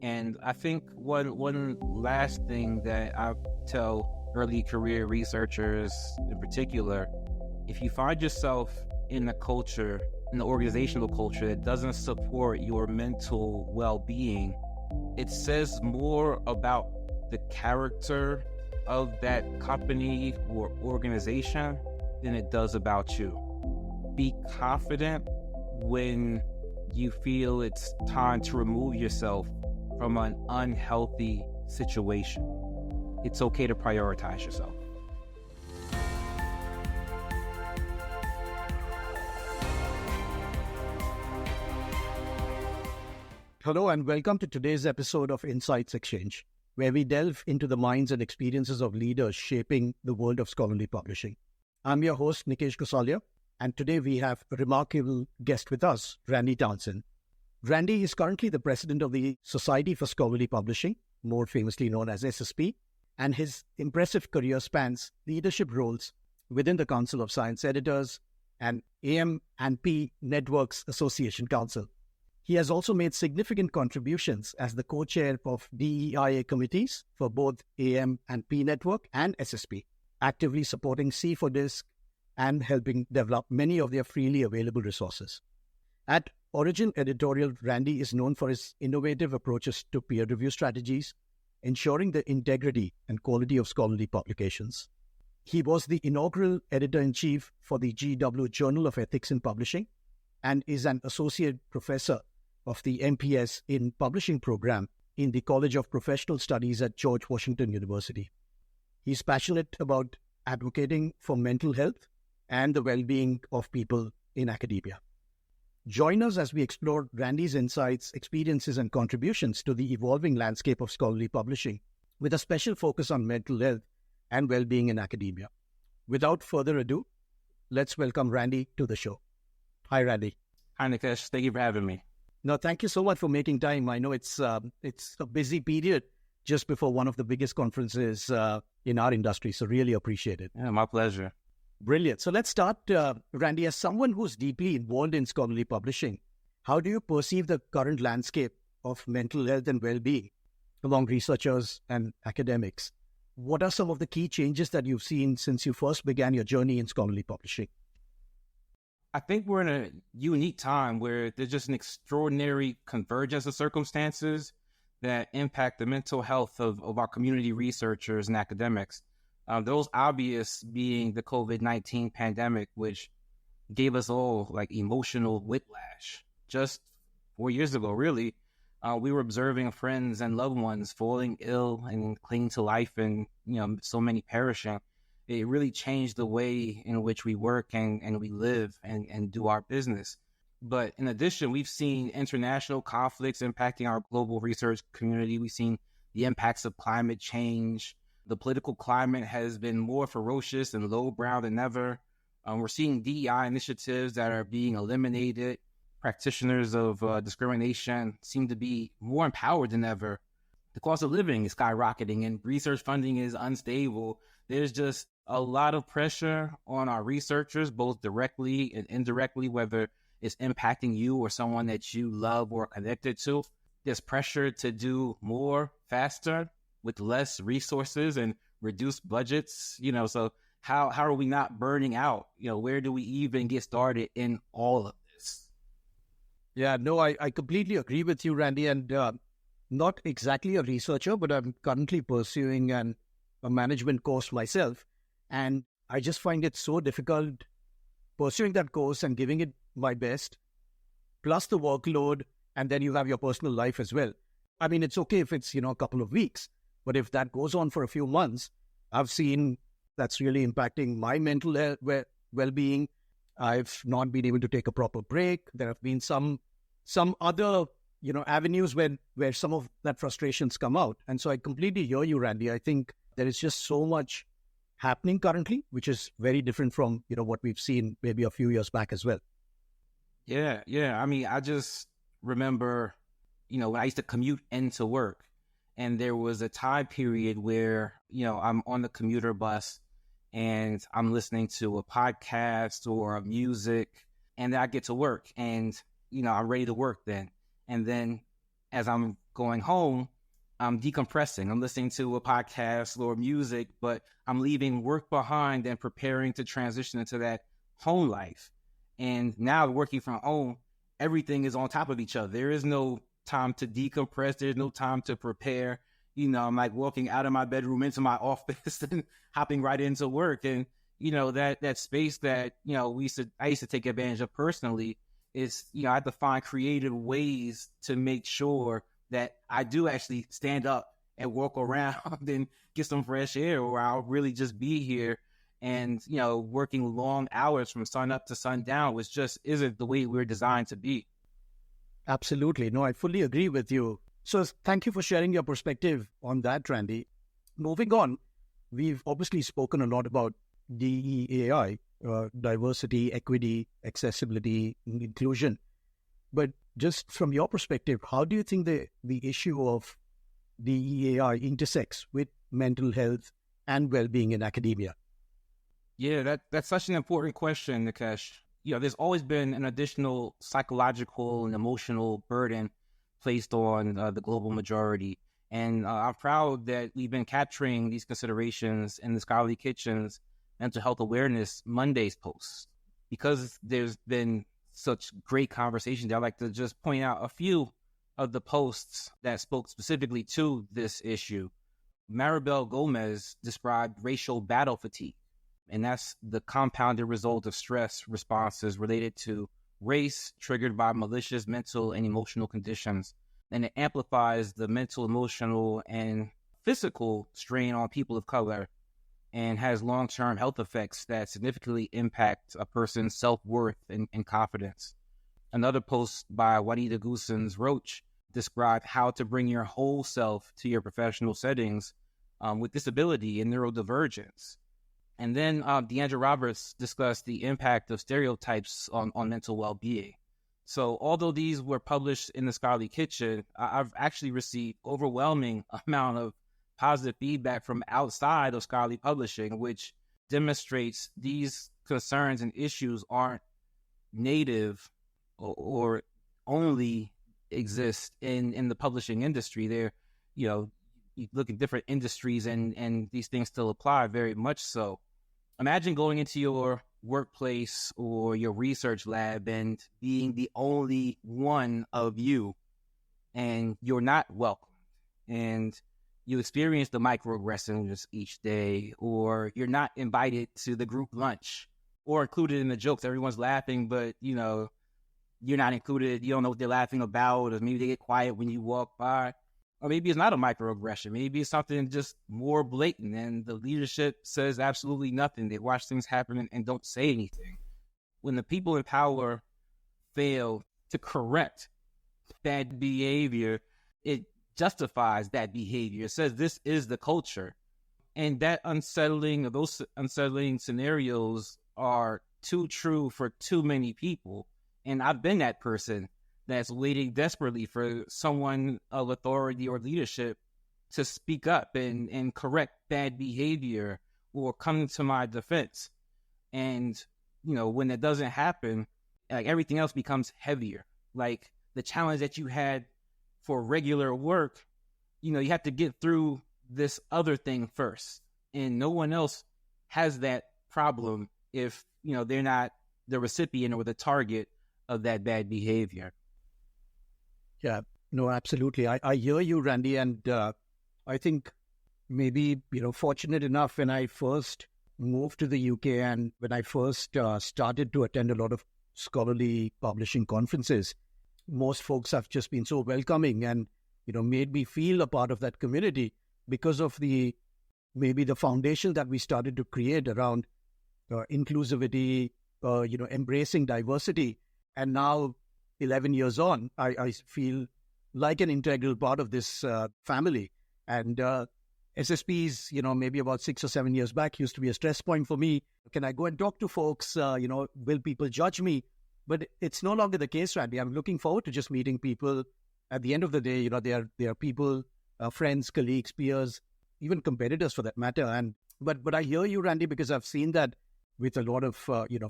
And I think one last thing that I tell early career researchers in particular, if you find yourself in a culture, in the organizational culture that doesn't support your mental well-being, it says more about the character of that company or organization than it does about you. Be confident when you feel it's time to remove yourself from an unhealthy situation. It's okay to prioritize yourself. Hello and welcome to today's episode of Insights XChange, where we delve into the minds and experiences of leaders shaping the world of scholarly publishing. I'm your host, Nikesh Gosalia, and today we have a remarkable guest with us, Randy Townsend. Randy is currently the president of the Society for Scholarly Publishing, more famously known as SSP, and his impressive career spans leadership roles within the Council of Science Editors and AM&P Networks Association Council. He has also made significant contributions as the co-chair of DEIA committees for both AM&P Network and SSP, actively supporting C4Disc and helping develop many of their freely available resources. At Origin Editorial, Randy is known for his innovative approaches to peer review strategies, ensuring the integrity and quality of scholarly publications. He was the inaugural editor-in-chief for the GW Journal of Ethics in Publishing and is an associate professor of the MPS in Publishing program in the College of Professional Studies at George Washington University. He's passionate about advocating for mental health and the well-being of people in academia. Join us as we explore Randy's insights, experiences, and contributions to the evolving landscape of scholarly publishing, with a special focus on mental health and well-being in academia. Without further ado, let's welcome Randy to the show. Hi, Randy. Hi, Nikesh. Thank you for having me. No, thank you so much for making time. I know it's a busy period just before one of the biggest conferences in our industry, so really appreciate it. Yeah, my pleasure. Brilliant. So let's start, Randy, as someone who's deeply involved in scholarly publishing, how do you perceive the current landscape of mental health and well-being among researchers and academics? What are some of the key changes that you've seen since you first began your journey in scholarly publishing? I think we're in a unique time where there's just an extraordinary convergence of circumstances that impact the mental health of our community researchers and academics. Those obvious being the COVID-19 pandemic, which gave us all like emotional whiplash. Just 4 years ago, really, we were observing friends and loved ones falling ill and clinging to life, and so many perishing. It really changed the way in which we work and we live and do our business. But in addition, we've seen international conflicts impacting our global research community. We've seen the impacts of climate change. The political climate has been more ferocious and lowbrow than ever. We're seeing DEI initiatives that are being eliminated. Practitioners of discrimination seem to be more empowered than ever. The cost of living is skyrocketing and research funding is unstable. There's just a lot of pressure on our researchers, both directly and indirectly, whether it's impacting you or someone that you love or connected to. There's pressure to do more faster with less resources and reduced budgets. So how are we not burning out? Where do we even get started in all of this? Yeah, no, I completely agree with you, Randy, and not exactly a researcher, but I'm currently pursuing a management course myself. And I just find it so difficult pursuing that course and giving it my best, plus the workload, and then you have your personal life as well. I mean, it's okay if it's, a couple of weeks, but if that goes on for a few months, I've seen that's really impacting my mental health, well-being. I've not been able to take a proper break. There have been some other, avenues where some of that frustrations come out. And so I completely hear you, Randy. I think there is just so much happening currently, which is very different from, what we've seen maybe a few years back as well. Yeah. I mean, I just remember, when I used to commute into work, and there was a time period where, I'm on the commuter bus and I'm listening to a podcast or music, and then I get to work and, I'm ready to work then. And then as I'm going home, I'm decompressing. I'm listening to a podcast or music, but I'm leaving work behind and preparing to transition into that home life. And now working from home, everything is on top of each other. There is no time to decompress. There's no time to prepare. I'm like walking out of my bedroom into my office and hopping right into work. And, that space that, I used to take advantage of personally is, I have to find creative ways to make sure that I do actually stand up and walk around and get some fresh air, or I'll really just be here. And, working long hours from sun up to sundown just isn't the way we're designed to be. Absolutely. No, I fully agree with you. So thank you for sharing your perspective on that, Randy. Moving on, we've obviously spoken a lot about DEAI, diversity, equity, accessibility, inclusion. But just from your perspective, how do you think the issue of DEAI intersects with mental health and well-being in academia? Yeah, that's such an important question, Nikesh. There's always been an additional psychological and emotional burden placed on the global majority. And I'm proud that we've been capturing these considerations in the Scholarly Kitchen's Mental Health Awareness Mondays posts. Because there's been such great conversations, I'd like to just point out a few of the posts that spoke specifically to this issue. Maribel Gomez described racial battle fatigue, and that's the compounded result of stress responses related to race triggered by malicious mental and emotional conditions. And it amplifies the mental, emotional, and physical strain on people of color and has long-term health effects that significantly impact a person's self-worth and confidence. Another post by Juanita Goossens Roach described how to bring your whole self to your professional settings with disability and neurodivergence. And then Deandra Roberts discussed the impact of stereotypes on mental well-being. So although these were published in the Scholarly Kitchen, I've actually received overwhelming amount of positive feedback from outside of scholarly publishing, which demonstrates these concerns and issues aren't native or only exist in the publishing industry. They're, you look at different industries and these things still apply very much so. Imagine going into your workplace or your research lab and being the only one of you, and you're not welcome, and you experience the microaggressions each day, or you're not invited to the group lunch or included in the jokes. Everyone's laughing, but you're not included. You don't know what they're laughing about, or maybe they get quiet when you walk by. Or maybe it's not a microaggression. Maybe it's something just more blatant, and the leadership says absolutely nothing. They watch things happen and don't say anything. When the people in power fail to correct bad behavior, it justifies that behavior. It says this is the culture. And those unsettling scenarios are too true for too many people. And I've been that person that's waiting desperately for someone of authority or leadership to speak up and correct bad behavior or come to my defense. And, when that doesn't happen, like everything else becomes heavier. Like the challenge that you had for regular work, you have to get through this other thing first. And no one else has that problem if, they're not the recipient or the target of that bad behavior. Yeah, no, absolutely. I hear you, Randy. And I think maybe, fortunate enough when I first moved to the UK and when I first started to attend a lot of scholarly publishing conferences, most folks have just been so welcoming and, made me feel a part of that community because of maybe the foundation that we started to create around inclusivity, embracing diversity. And now, 11 years on, I feel like an integral part of this family. And SSPs, maybe about 6 or 7 years back used to be a stress point for me. Can I go and talk to folks? Will people judge me? But it's no longer the case, Randy. I'm looking forward to just meeting people. At the end of the day, they are people, friends, colleagues, peers, even competitors for that matter. But I hear you, Randy, because I've seen that with a lot of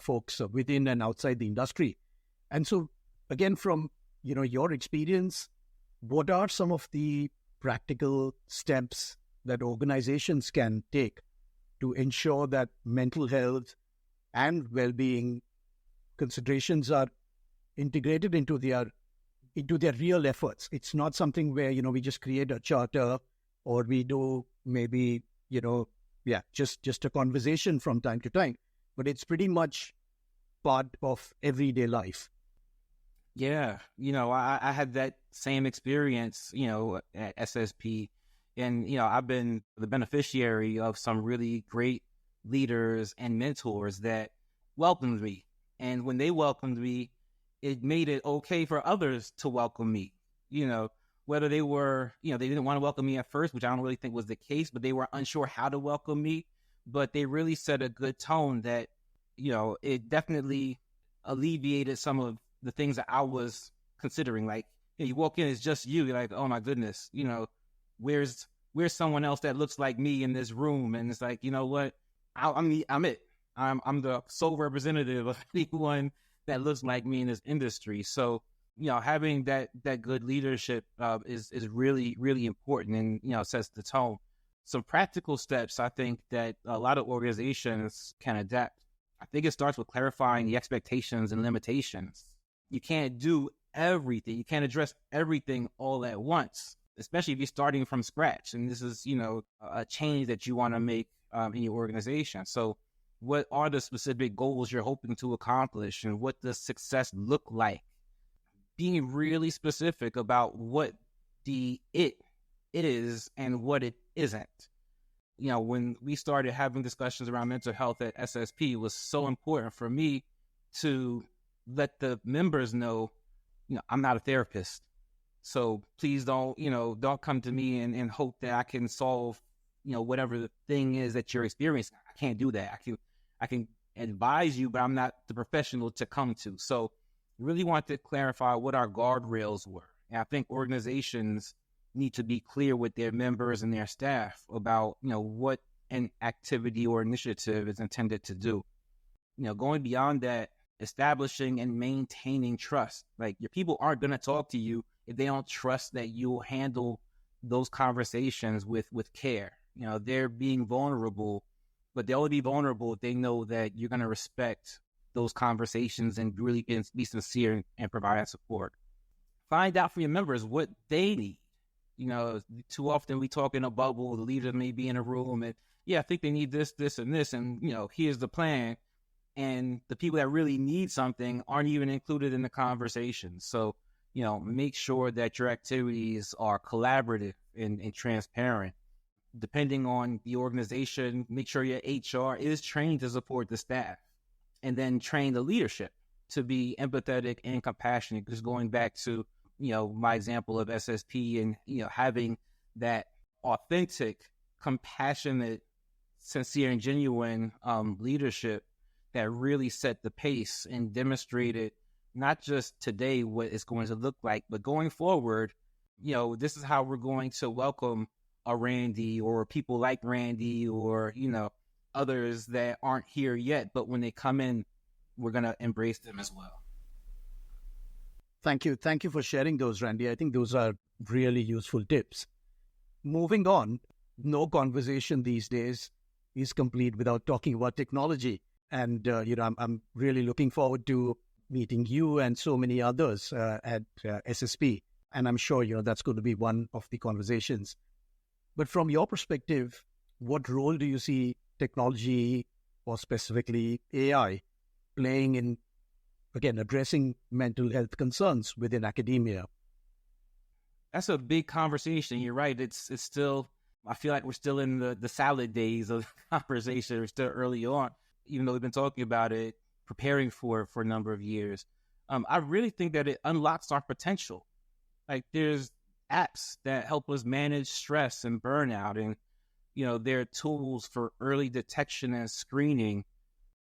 folks within and outside the industry. And so, again, from your experience, what are some of the practical steps that organizations can take to ensure that mental health and well-being considerations are integrated into their real efforts? It's not something where, we just create a charter or we do maybe, just a conversation from time to time, but it's pretty much part of everyday life. Yeah, I had that same experience, at SSP. And, I've been the beneficiary of some really great leaders and mentors that welcomed me. And when they welcomed me, it made it okay for others to welcome me, whether they were, they didn't want to welcome me at first, which I don't really think was the case, but they were unsure how to welcome me. But they really set a good tone that, it definitely alleviated some of the things that I was considering. Like, you walk in, it's just you. You're like, oh my goodness, where's someone else that looks like me in this room? And it's like, you know what? I'm it. I'm the sole representative of anyone that looks like me in this industry. So, having that good leadership is really, really important and, sets the tone. Some practical steps I think that a lot of organizations can adapt. I think it starts with clarifying the expectations and limitations. You can't do everything. You can't address everything all at once, especially if you're starting from scratch. And this is, a change that you want to make in your organization. So what are the specific goals you're hoping to accomplish, and what does success look like? Being really specific about what it is and what it isn't. When we started having discussions around mental health at SSP, it was so important for me to let the members know, I'm not a therapist. So please don't come to me and hope that I can solve, whatever the thing is that you're experiencing. I can't do that. I can advise you, but I'm not the professional to come to. So really want to clarify what our guardrails were. And I think organizations need to be clear with their members and their staff about, what an activity or initiative is intended to do. Going beyond that, establishing and maintaining trust. Like, your people aren't going to talk to you if they don't trust that you'll handle those conversations with care. They're being vulnerable, but they'll only be vulnerable if they know that you're going to respect those conversations and really be sincere and provide support. Find out from your members what they need. Too often we talk in a bubble. The leader may be in a room and, I think they need this, this, and this, and, here's the plan. And the people that really need something aren't even included in the conversation. So, make sure that your activities are collaborative and transparent. Depending on the organization, make sure your HR is trained to support the staff, and then train the leadership to be empathetic and compassionate. Just going back to, my example of SSP and, having that authentic, compassionate, sincere, and genuine leadership that really set the pace and demonstrated not just today what it's going to look like, but going forward, this is how we're going to welcome a Randy or people like Randy or, others that aren't here yet. But when they come in, we're going to embrace them as well. Thank you. Thank you for sharing those, Randy. I think those are really useful tips. Moving on, no conversation these days is complete without talking about technology. And, I'm really looking forward to meeting you and so many others at SSP. And I'm sure, that's going to be one of the conversations. But from your perspective, what role do you see technology, or specifically AI, playing in, again, addressing mental health concerns within academia? That's a big conversation. You're right. It's still, I feel like we're still in the salad days of the conversation. We're still early on, even though we've been talking about it, preparing for a number of years. I really think that it unlocks our potential. Like, there's apps that help us manage stress and burnout, and there are tools for early detection and screening.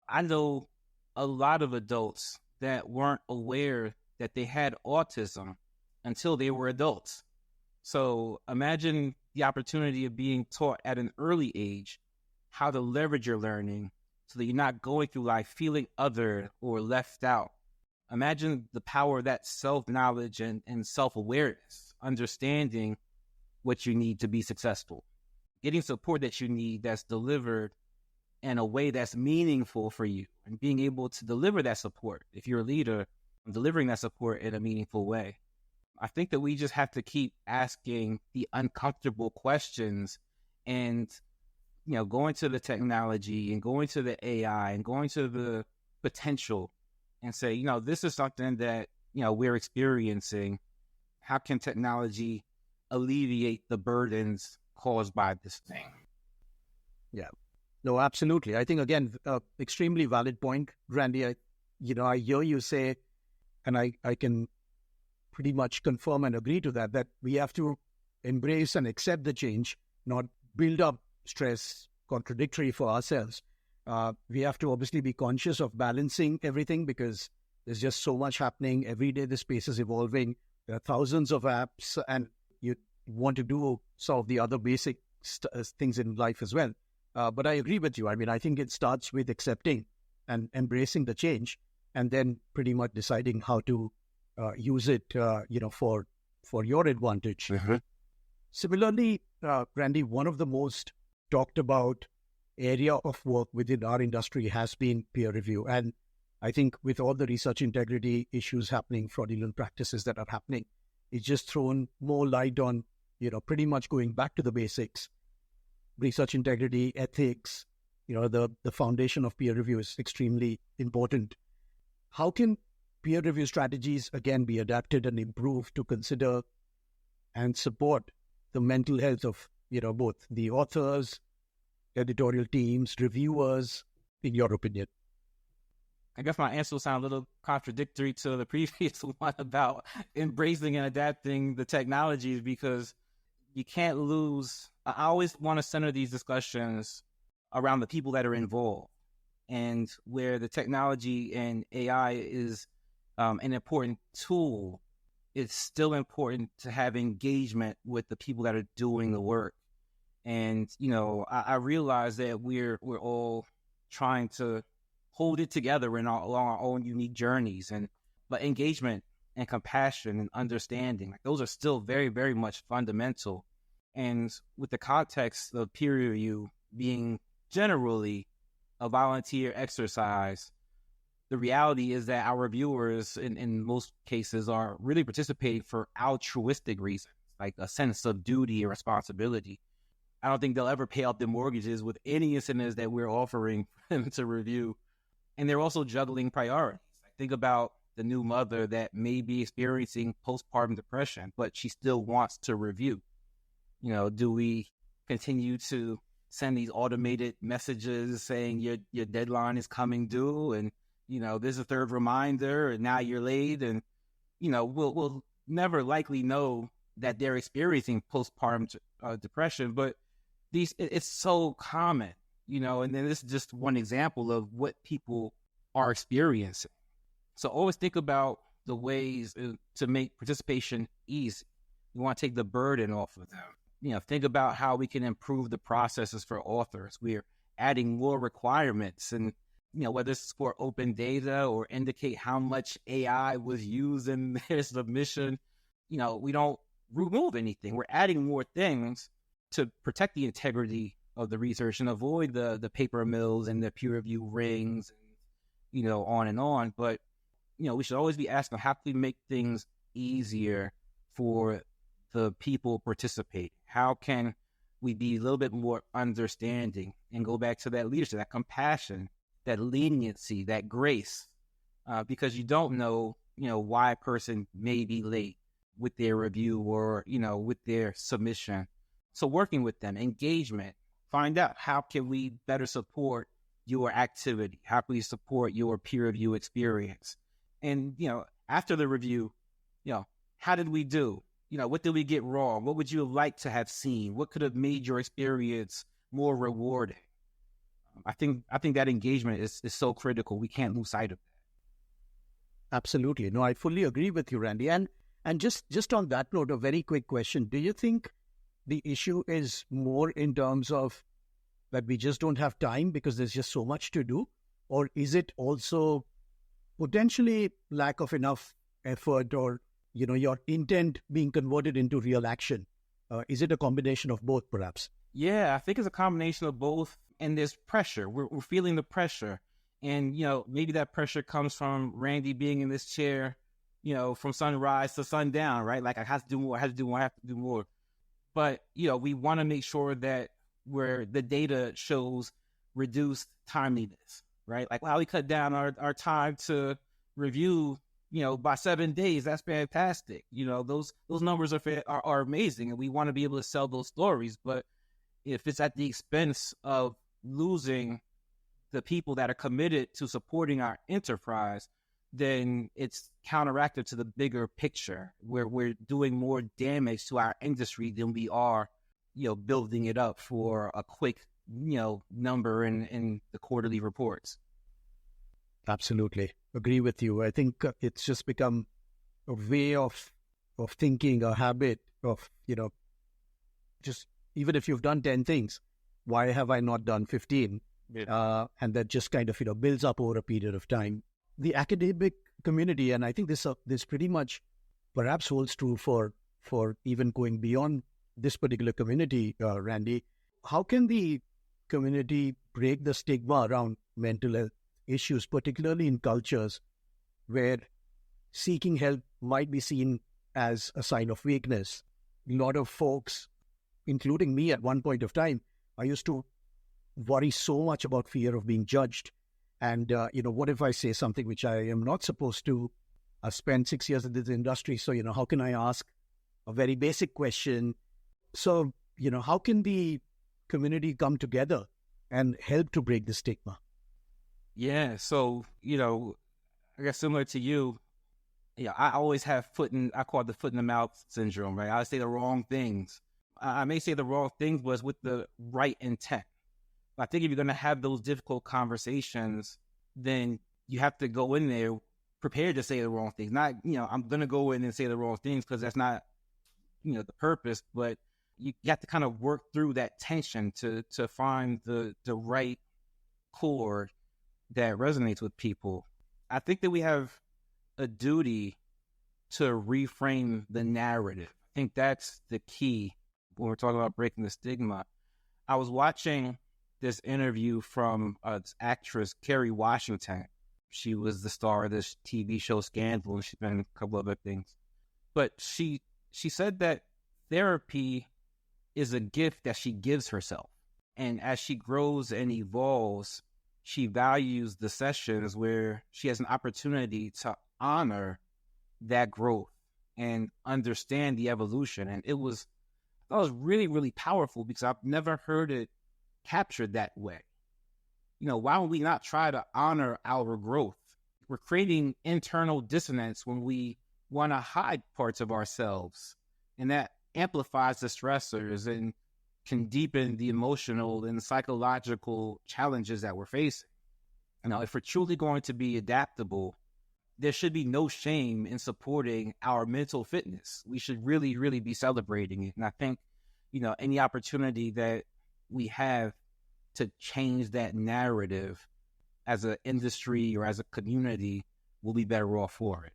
I know a lot of adults that weren't aware that they had autism until they were adults. So imagine the opportunity of being taught at an early age how to leverage your learning so that you're not going through life feeling other or left out. Imagine the power of that self-knowledge and self-awareness. understanding what you need to be successful, getting support that you need that's delivered in a way that's meaningful for you, and being able to deliver that support. If you're a leader, delivering that support in a meaningful way. I think that we just have to keep asking the uncomfortable questions and, going to the technology and going to the AI and going to the potential and say, this is something that, we're experiencing. How can technology alleviate the burdens caused by this thing? Yeah. No, absolutely. I think, again, extremely valid point, Randy. I hear you say, and I can pretty much confirm and agree to that we have to embrace and accept the change, not build up stress contradictory for ourselves. We have to obviously be conscious of balancing everything, because there's just so much happening. Every day the space is evolving. There are thousands of apps, and you want to do some of the other basic things in life as well. But I agree with you. I mean, I think it starts with accepting and embracing the change, and then pretty much deciding how to use it, for your advantage. Mm-hmm. Similarly, Randy, one of the most talked about area of work within our industry has been peer review. And I think with all the research integrity issues happening, fraudulent practices that are happening, it's just thrown more light on, pretty much going back to the basics. Research integrity, ethics, the foundation of peer review is extremely important. How can peer review strategies, again, be adapted and improved to consider and support the mental health of, both the authors, editorial teams, reviewers, in your opinion? I guess my answer will sound a little contradictory to the previous one about embracing and adapting the technologies, because you can't lose. I always want to center these discussions around the people that are involved, and where the technology and AI is an important tool, it's still important to have engagement with the people that are doing the work. And, I realize that we're all trying to hold it together along our own unique journeys, but engagement and compassion and understanding, like, those are still very, very much fundamental. And with the context of peer review being generally a volunteer exercise, the reality is that our reviewers, in most cases, are really participating for altruistic reasons, like a sense of duty or responsibility. I don't think they'll ever pay off their mortgages with any incentives that we're offering them to review. And they're also juggling priorities. Think about the new mother that may be experiencing postpartum depression, but she still wants to review. Do we continue to send these automated messages saying your deadline is coming due, and there's a third reminder, and now you're late, and we'll never likely know that they're experiencing postpartum depression, but it's so common, and then this is just one example of what people are experiencing. So always think about the ways to make participation easy. You want to take the burden off of them. Think about how we can improve the processes for authors. We're adding more requirements, and whether it's for open data or indicate how much AI was used in their submission, we don't remove anything. We're adding more things to protect the integrity of the research and avoid the paper mills and the peer review rings, and, on and on. But, we should always be asking, how can we make things easier for the people participating? How can we be a little bit more understanding and go back to that leadership, that compassion, that leniency, that grace, because you don't know, why a person may be late with their review or, with their submission. So working with them, engagement, find out how can we better support your activity? How can we support your peer review experience? And, after the review, how did we do? What did we get wrong? What would you have liked to have seen? What could have made your experience more rewarding? I think that engagement is so critical. We can't lose sight of that. Absolutely. No, I fully agree with you, Randy. And just on that note, a very quick question. Do you think the issue is more in terms of that we just don't have time because there's just so much to do? Or is it also potentially lack of enough effort or your intent being converted into real action? Is it a combination of both, perhaps? Yeah, I think it's a combination of both. And there's pressure. We're feeling the pressure. And, maybe that pressure comes from Randy being in this chair, from sunrise to sundown, right? Like, I have to do more, I have to do more, I have to do more. But, we want to make sure that where the data shows reduced timeliness, right? Like, wow, we cut down our time to review, by 7 days. That's fantastic. Those numbers are amazing. And we want to be able to sell those stories. But if it's at the expense of losing the people that are committed to supporting our enterprise, then it's counteractive to the bigger picture where we're doing more damage to our industry than we are, building it up for a quick, number in the quarterly reports. Absolutely. Agree with you. I think it's just become a way of thinking, a habit of, just even if you've done 10 things, why have I not done 15? Yeah. And that just kind of, builds up over a period of time. The academic community, and I think this pretty much perhaps holds true for even going beyond this particular community, Randy. How can the community break the stigma around mental health issues, particularly in cultures where seeking help might be seen as a sign of weakness? A lot of folks, including me at one point of time, I used to worry so much about fear of being judged. And, what if I say something which I am not supposed to? I spent 6 years in this industry, so, how can I ask a very basic question? So, how can the community come together and help to break the stigma? Yeah, so, I guess similar to you, I always have I call it the foot in the mouth syndrome, right? I say the wrong things. I may say the wrong things, but it's with the right intent. I think if you're going to have those difficult conversations, then you have to go in there prepared to say the wrong things. Not, I'm going to go in and say the wrong things because that's not, the purpose. But you have to kind of work through that tension to find the right chord that resonates with people. I think that we have a duty to reframe the narrative. I think that's the key when we're talking about breaking the stigma. I was watching this interview from actress Kerry Washington. She was the star of this TV show Scandal, and she's been in a couple other things. But she said that therapy is a gift that she gives herself. And as she grows and evolves, she values the sessions where she has an opportunity to honor that growth and understand the evolution. And that was really, really powerful because I've never heard it captured that way. Why would we not try to honor our growth? We're creating internal dissonance when we want to hide parts of ourselves, and that amplifies the stressors and can deepen the emotional and psychological challenges that we're facing. If we're truly going to be adaptable, there should be no shame in supporting our mental fitness. We should really, really be celebrating it. And I think, any opportunity that we have to change that narrative as an industry or as a community, we'll be better off for it.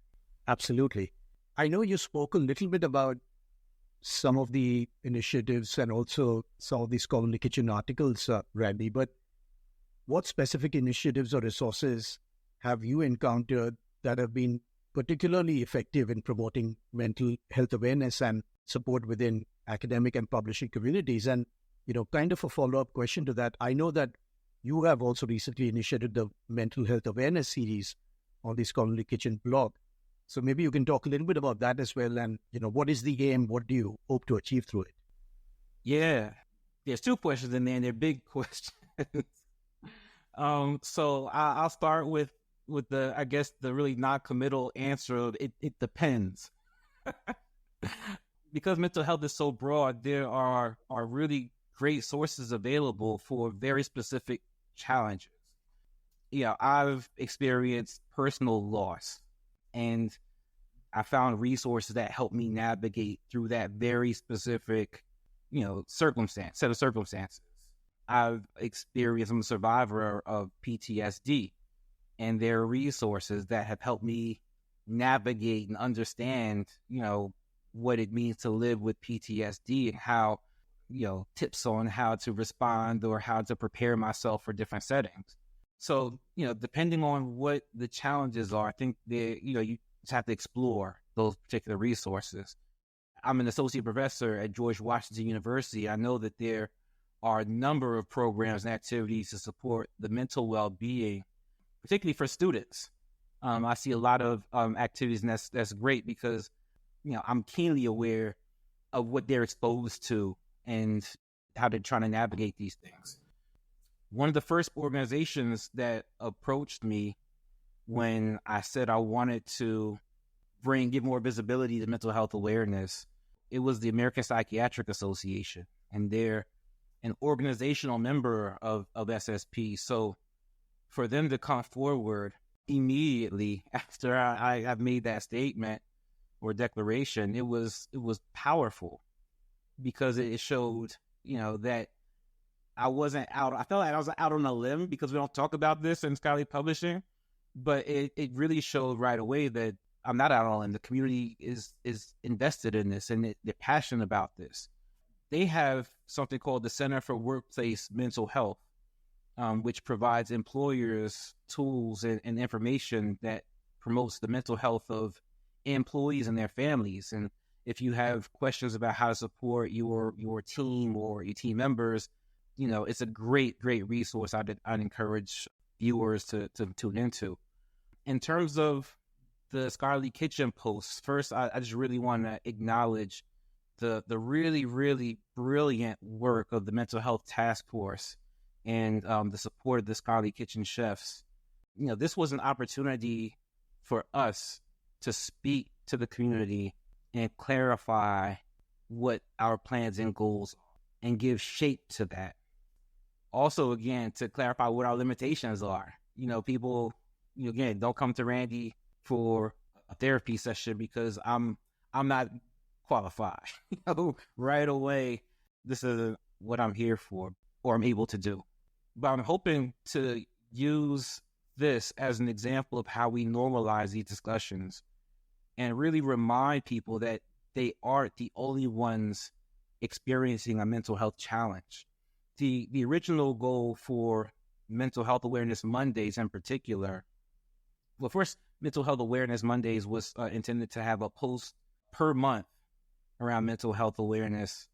Absolutely. I know you spoke a little bit about some of the initiatives and also some of these Scholarly Kitchen articles, Randy, but what specific initiatives or resources have you encountered that have been particularly effective in promoting mental health awareness and support within academic and publishing communities? And, kind of a follow-up question to that, I know that you have also recently initiated the Mental Health Awareness series on the Scholarly Kitchen blog. So maybe you can talk a little bit about that as well. And, what is the aim? What do you hope to achieve through it? Yeah, there's two questions in there, and they're big questions. So I'll start with the, I guess, the really non-committal answer of it depends. Because mental health is so broad, there are really great sources available for very specific challenges. I've experienced personal loss, and I found resources that help me navigate through that very specific, set of circumstances. I'm a survivor of PTSD, and there are resources that have helped me navigate and understand, what it means to live with PTSD and how, tips on how to respond or how to prepare myself for different settings. So, depending on what the challenges are, I think you just have to explore those particular resources. I'm an associate professor at George Washington University. I know that there are a number of programs and activities to support the mental well-being, particularly for students. I see a lot of activities, and that's great because, I'm keenly aware of what they're exposed to and how they're trying to navigate these things. One of the first organizations that approached me when I said I wanted to give more visibility to mental health awareness, it was the American Psychiatric Association, and they're an organizational member of SSP. So for them to come forward immediately after I've made that statement or declaration, it was powerful because it showed, that I wasn't out. I felt like I was out on a limb because we don't talk about this in scholarly publishing, but it really showed right away that I'm not out on a limb. The community is invested in this and they're passionate about this. They have something called the Center for Workplace Mental Health, which provides employers tools and information that promotes the mental health of employees and their families. And if you have questions about how to support your team or your team members, it's a great resource I'd encourage viewers to tune into. In terms of the Scholarly Kitchen posts, first, I just really want to acknowledge the really, really brilliant work of the Mental Health Task Force and the support of the Scholarly Kitchen chefs. This was an opportunity for us to speak to the community and clarify what our plans and goals are and give shape to that. Also, again, to clarify what our limitations are. People, again, don't come to Randy for a therapy session because I'm not qualified. Right away, this is what I'm here for or I'm able to do. But I'm hoping to use this as an example of how we normalize these discussions and really remind people that they aren't the only ones experiencing a mental health challenge. The original goal for Mental Health Awareness Mondays in particular, well, first, Mental Health Awareness Mondays was intended to have a post per month around mental health awareness.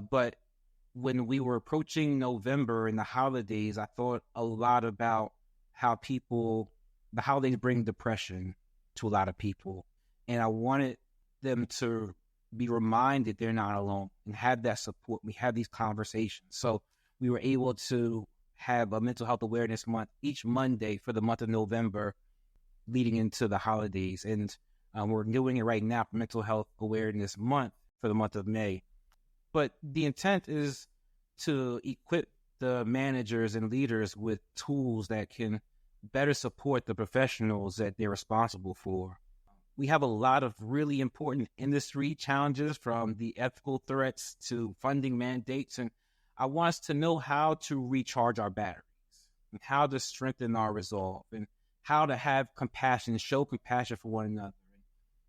But when we were approaching November and the holidays, I thought a lot about how the holidays bring depression to a lot of people. And I wanted them to be reminded they're not alone and have that support. We had these conversations. So we were able to have a mental health awareness month each Monday for the month of November leading into the holidays. And we're doing it right now for Mental Health Awareness Month for the month of May. But the intent is to equip the managers and leaders with tools that can better support the professionals that they're responsible for. We have a lot of really important industry challenges, from the ethical threats to funding mandates. And I want us to know how to recharge our batteries and how to strengthen our resolve and how to have compassion, show compassion for one another, and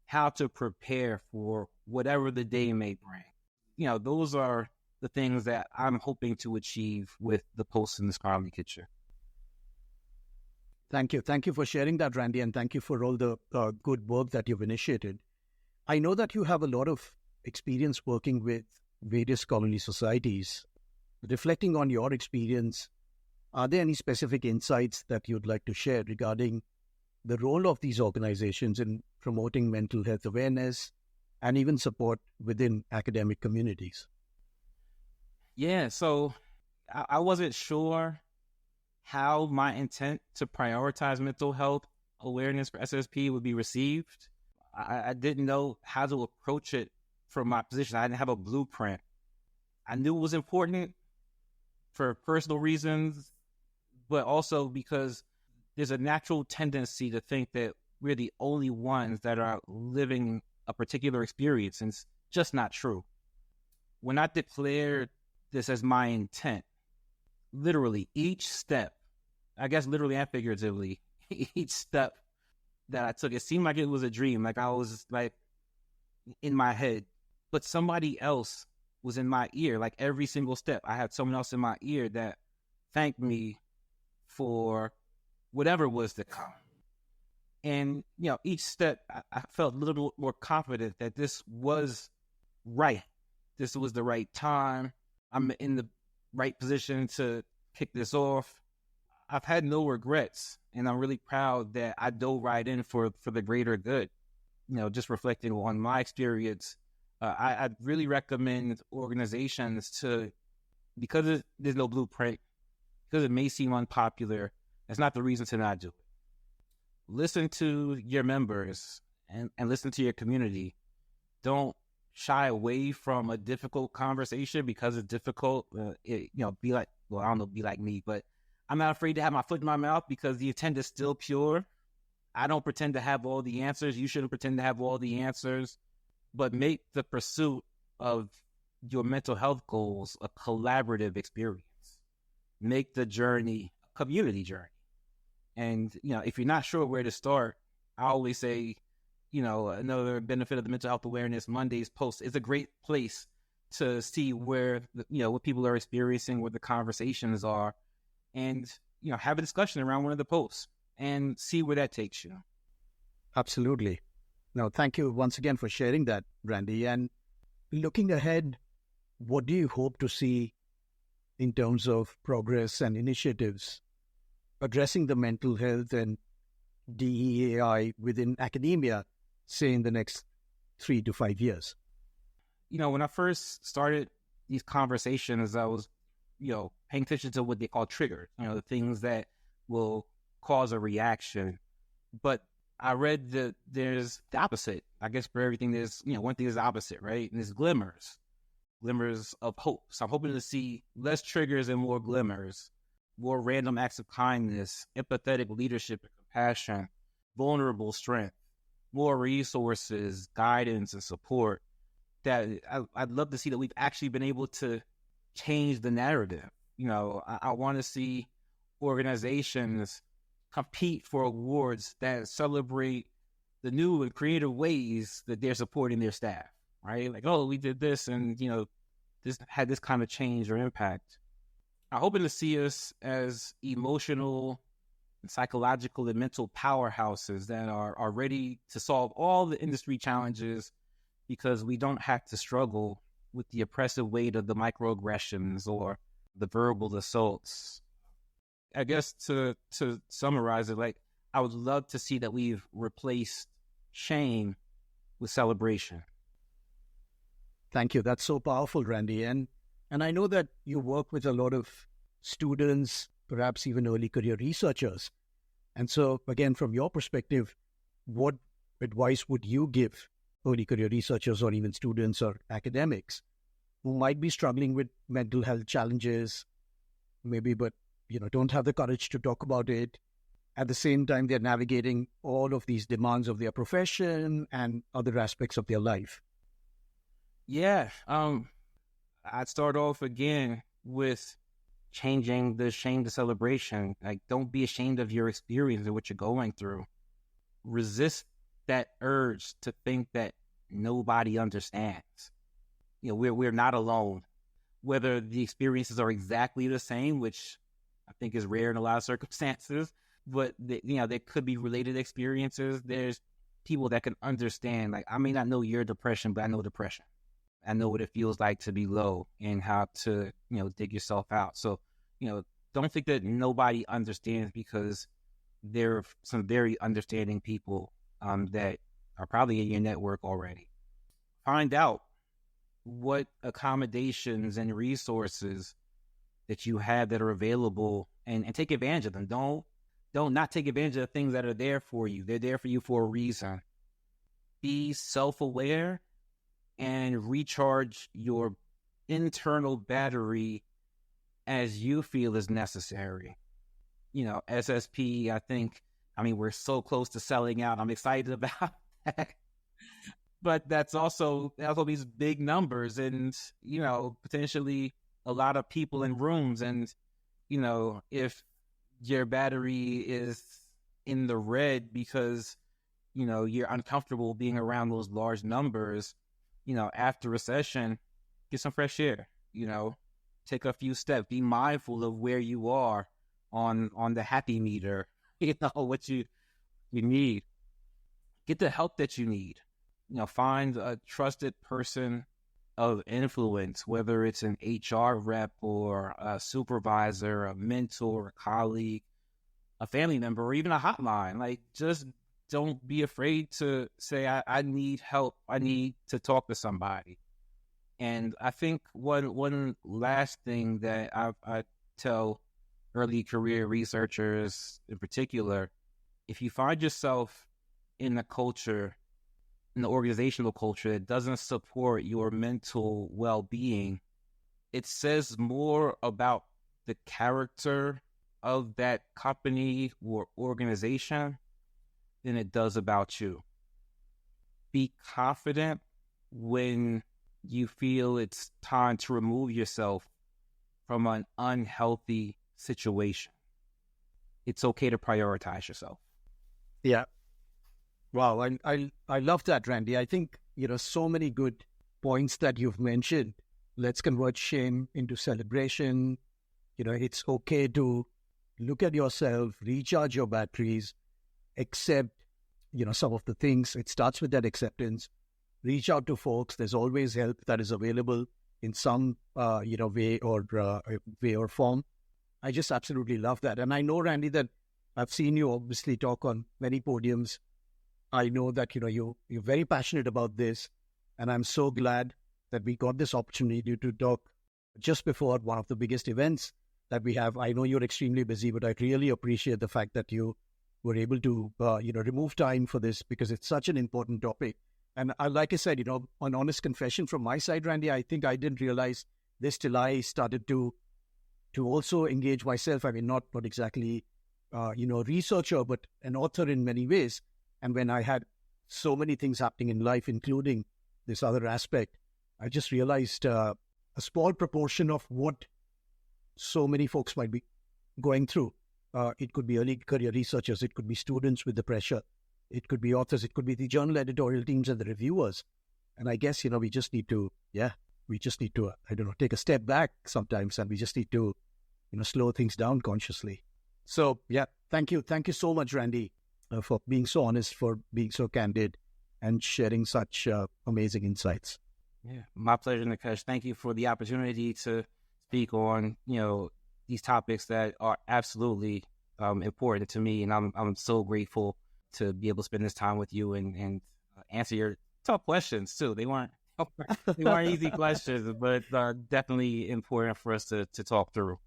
how to prepare for whatever the day may bring. Those are the things that I'm hoping to achieve with the posts in the Scholarly Kitchen. Thank you. Thank you for sharing that, Randy, and thank you for all the good work that you've initiated. I know that you have a lot of experience working with various scholarly societies. Reflecting on your experience, are there any specific insights that you'd like to share regarding the role of these organizations in promoting mental health awareness and even support within academic communities? Yeah, so I wasn't sure how my intent to prioritize mental health awareness for SSP would be received. I didn't know how to approach it from my position. I didn't have a blueprint. I knew it was important for personal reasons, but also because there's a natural tendency to think that we're the only ones that are living a particular experience, and it's just not true. When I declared this as my intent, literally each step, I guess literally and figuratively, each step that I took, it seemed like it was a dream. Like I was like in my head, but somebody else was in my ear. Like every single step, I had someone else in my ear that thanked me for whatever was to come. And, each step, I felt a little more confident that this was right. This was the right time. I'm in the right position to kick this off. I've had no regrets, and I'm really proud that I dove right in for the greater good. Just reflecting on my experience, I'd really recommend organizations to, because there's no blueprint, because it may seem unpopular, that's not the reason to not do it. Listen to your members and listen to your community. Don't shy away from a difficult conversation because it's difficult. Be like, well, I don't know, be like me, but I'm not afraid to have my foot in my mouth because the intent is still pure. I don't pretend to have all the answers. You shouldn't pretend to have all the answers, but make the pursuit of your mental health goals a collaborative experience. Make the journey a community journey. And, if you're not sure where to start, I always say, another benefit of the Mental Health Awareness Mondays post is a great place to see where, what people are experiencing, what the conversations are, and, have a discussion around one of the posts and see where that takes you. Absolutely. Now, thank you once again for sharing that, Randy. And looking ahead, what do you hope to see in terms of progress and initiatives addressing the mental health and DEAI within academia, say in the next 3 to 5 years? When I first started these conversations, I was, paying attention to what they call triggers, the things that will cause a reaction. But I read that there's the opposite. I guess for everything, there's, one thing is the opposite, right? And there's glimmers of hope. So I'm hoping to see less triggers and more glimmers. More random acts of kindness, empathetic leadership and compassion, vulnerable strength, more resources, guidance, and support. That I'd love to see that we've actually been able to change the narrative. I want to see organizations compete for awards that celebrate the new and creative ways that they're supporting their staff, right? Like, oh, we did this and, this had this kind of change or impact. I'm hoping to see us as emotional, psychological, and mental powerhouses that are ready to solve all the industry challenges because we don't have to struggle with the oppressive weight of the microaggressions or the verbal assaults. I guess to summarize it, like, I would love to see that we've replaced shame with celebration. Thank you. That's so powerful, Randy. And I know that you work with a lot of students, perhaps even early career researchers. And so, again, from your perspective, what advice would you give early career researchers or even students or academics who might be struggling with mental health challenges, maybe, but, don't have the courage to talk about it? At the same time, they're navigating all of these demands of their profession and other aspects of their life. Yeah. I'd start off again with changing the shame to celebration. Like, don't be ashamed of your experience and what you're going through. Resist that urge to think that nobody understands. We're not alone. Whether the experiences are exactly the same, which I think is rare in a lot of circumstances, but there could be related experiences. There's people that can understand. Like, I may not know your depression, but I know depression. I know what it feels like to be low and how to, dig yourself out. So, don't think that nobody understands, because there are some very understanding people that are probably in your network already. Find out what accommodations and resources that you have that are available and take advantage of them. Don't not take advantage of things that are there for you. They're there for you for a reason. Be self-aware and recharge your internal battery as you feel is necessary. SSP, we're so close to selling out. I'm excited about that. But that's also these big numbers and, potentially a lot of people in rooms. And, if your battery is in the red because you're uncomfortable being around those large numbers, after recession, get some fresh air, take a few steps, be mindful of where you are on the happy meter, what you need. Get the help that you need. Find a trusted person of influence, whether it's an HR rep or a supervisor, a mentor, a colleague, a family member, or even a hotline. Like, just don't be afraid to say, I need help. I need to talk to somebody. And I think one last thing that I tell early career researchers in particular, if you find yourself in a culture, in the organizational culture that doesn't support your mental well-being, it says more about the character of that company or organization than it does about you. Be confident when you feel it's time to remove yourself from an unhealthy situation. It's okay to prioritize yourself. Yeah. Wow. I love that, Randy. I think, so many good points that you've mentioned. Let's convert shame into celebration. It's okay to look at yourself, recharge your batteries, accept, some of the things. It starts with that acceptance. Reach out to folks. There's always help that is available in some, way or form. I just absolutely love that. And I know, Randy, that I've seen you obviously talk on many podiums. I know that, you're very passionate about this, and I'm so glad that we got this opportunity to talk just before one of the biggest events that we have. I know you're extremely busy, but I really appreciate the fact that you were able to, remove time for this, because it's such an important topic. And like I said, an honest confession from my side, Randy, I think I didn't realize this till I started to also engage myself. I mean, not exactly, researcher, but an author in many ways. And when I had so many things happening in life, including this other aspect, I just realized a small proportion of what so many folks might be going through. It could be early career researchers, it could be students with the pressure, it could be authors, it could be the journal editorial teams and the reviewers. And I guess, we just need to, take a step back sometimes, and we just need to, slow things down consciously. So, thank you. Thank you so much, Randy, for being so honest, for being so candid, and sharing such amazing insights. Yeah, my pleasure, Nikesh. Thank you for the opportunity to speak on, these topics that are absolutely important to me. And I'm so grateful to be able to spend this time with you and answer your tough questions too. They weren't easy questions, but definitely important for us to talk through.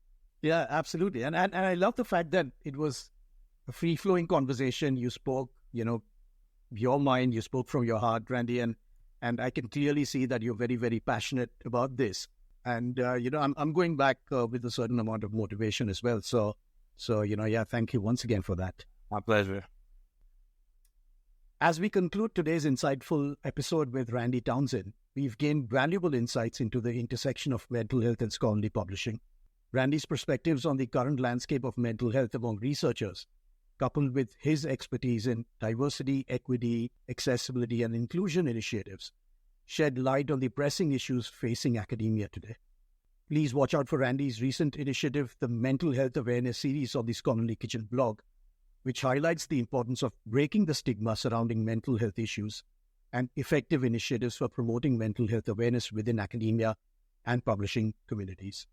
Yeah, absolutely. And I love the fact that it was a free-flowing conversation. You spoke, your mind, you spoke from your heart, Randy, and I can clearly see that you're very, very passionate about this. And, I'm going back with a certain amount of motivation as well. So, thank you once again for that. My pleasure. As we conclude today's insightful episode with Randy Townsend, we've gained valuable insights into the intersection of mental health and scholarly publishing. Randy's perspectives on the current landscape of mental health among researchers, coupled with his expertise in diversity, equity, accessibility, and inclusion initiatives, shed light on the pressing issues facing academia today. Please watch out for Randy's recent initiative, the Mental Health Awareness Series on the Scholarly Kitchen blog, which highlights the importance of breaking the stigma surrounding mental health issues and effective initiatives for promoting mental health awareness within academia and publishing communities.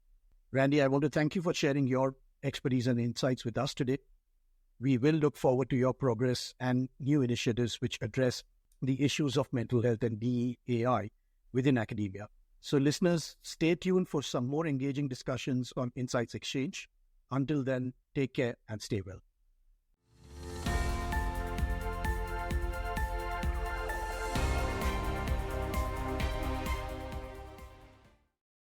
Randy, I want to thank you for sharing your expertise and insights with us today. We will look forward to your progress and new initiatives which address the issues of mental health and DEAI within academia. So listeners, stay tuned for some more engaging discussions on Insights Exchange. Until then, take care and stay well.